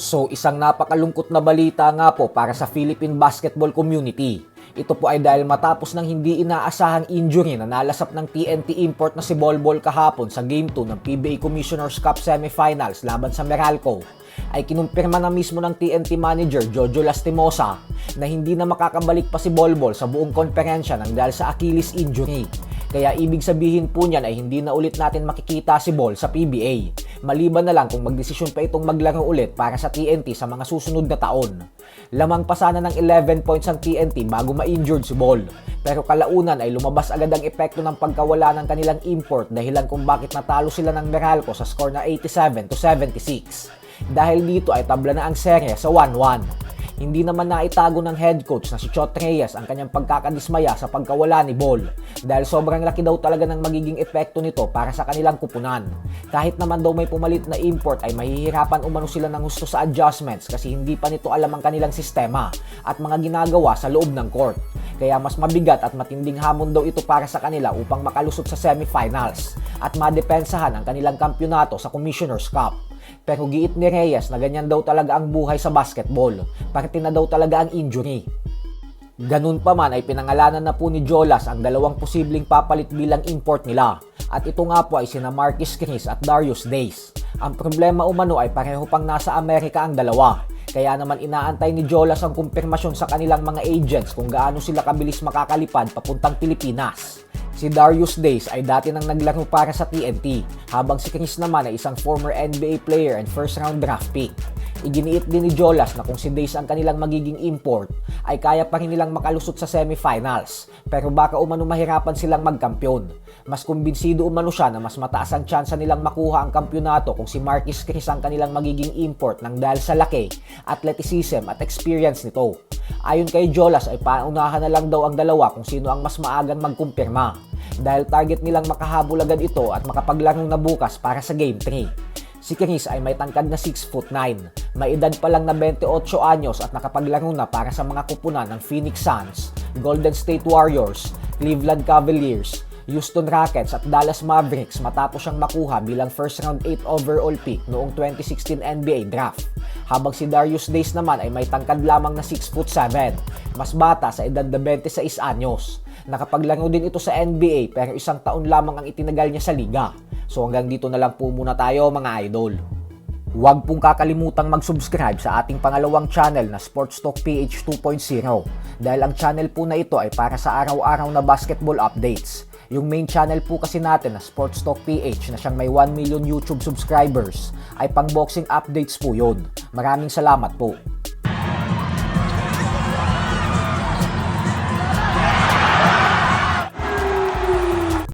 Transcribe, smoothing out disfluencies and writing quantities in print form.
So isang napakalungkot na balita nga po para sa Philippine basketball community. Ito po ay dahil matapos ng hindi inaasahang injury na nalasap ng TNT import na si Bolbol kahapon sa Game 2 ng PBA Commissioner's Cup Semifinals laban sa Meralco, ay kinumpirma na mismo ng TNT manager Jojo Lastimosa na hindi na makakabalik pa si Bolbol sa buong konferensya nang dahil sa Achilles injury. Kaya ibig sabihin po niyan ay hindi na ulit natin makikita si Bol sa PBA. Maliban na lang kung magdesisyon pa itong maglaro ulit para sa TNT sa mga susunod na taon. Lamang pa sana ng 11 points ang TNT bago ma-injured si Bol. Pero kalaunan ay lumabas agad ang epekto ng pagkawala ng kanilang import dahilan kung bakit natalo sila ng Meralco sa score na 87-76. Dahil dito ay tabla na ang serye sa 1-1. Hindi naman naitago ng head coach na si Chot Reyes ang kanyang pagkakadismaya sa pagkawala ni Bol dahil sobrang laki daw talaga ng magiging epekto nito para sa kanilang kupunan. Kahit naman daw may pumalit na import ay mahihirapan umano sila ng gusto sa adjustments kasi hindi pa nito alam ang kanilang sistema at mga ginagawa sa loob ng court. Kaya mas mabigat at matinding hamon daw ito para sa kanila upang makalusot sa semifinals at madepensahan ang kanilang kampyonato sa Commissioner's Cup. Pero giit ni Reyes na ganyan daw talaga ang buhay sa basketball, parte na daw talaga ang injury. Ganun pa man ay pinangalanan na po ni Jolas ang dalawang posibleng papalit bilang import nila at ito nga po ay sina Marquis Chris at Darius Days. Ang problema umano ay pareho pang nasa Amerika ang dalawa. Kaya naman inaantay ni Jolas ang kumpirmasyon sa kanilang mga agents kung gaano sila kabilis makakalipad papuntang Pilipinas. Si Darius Days ay dati nang naglaro para sa TNT, habang si Chris naman ay isang former NBA player and first round draft pick. Iginiit din ni Jolas na kung si Days ang kanilang magiging import, ay kaya pa rin nilang makalusot sa semifinals, pero baka umano mahirapan silang magkampyon. Mas kumbinsido umano siya na mas mataas ang tsansa nilang makuha ang kampyonato kung si Marquis Chris ang kanilang magiging import nang dahil sa laki, athleticism at experience nito. Ayon kay Jolas ay paunahan na lang daw ang dalawa kung sino ang mas maagang magkumpirma dahil target nilang makahabol agad ito at makapaglaro na bukas para sa Game 3. Si Chris ay may tangkad na 6'9", may edad pa lang na 28 anyos at nakapaglaro na para sa mga kupunan ng Phoenix Suns, Golden State Warriors, Cleveland Cavaliers, Houston Rockets at Dallas Mavericks matapos siyang makuha bilang first round 8 overall pick noong 2016 NBA draft. Habang si Darius Days naman ay may tangkad lamang na 6'7", mas bata sa edad na 26 anyos. Nakapaglaro din ito sa NBA pero isang taon lamang ang itinagal niya sa liga. So hanggang dito na lang po muna tayo mga idol. Huwag pong kakalimutang mag-subscribe sa ating pangalawang channel na Sports Talk PH 2.0 dahil ang channel po na ito ay para sa araw-araw na basketball updates. Yung main channel po kasi natin na Sports Talk PH na siyang may 1 million YouTube subscribers ay pang boxing updates po yun. Maraming salamat po.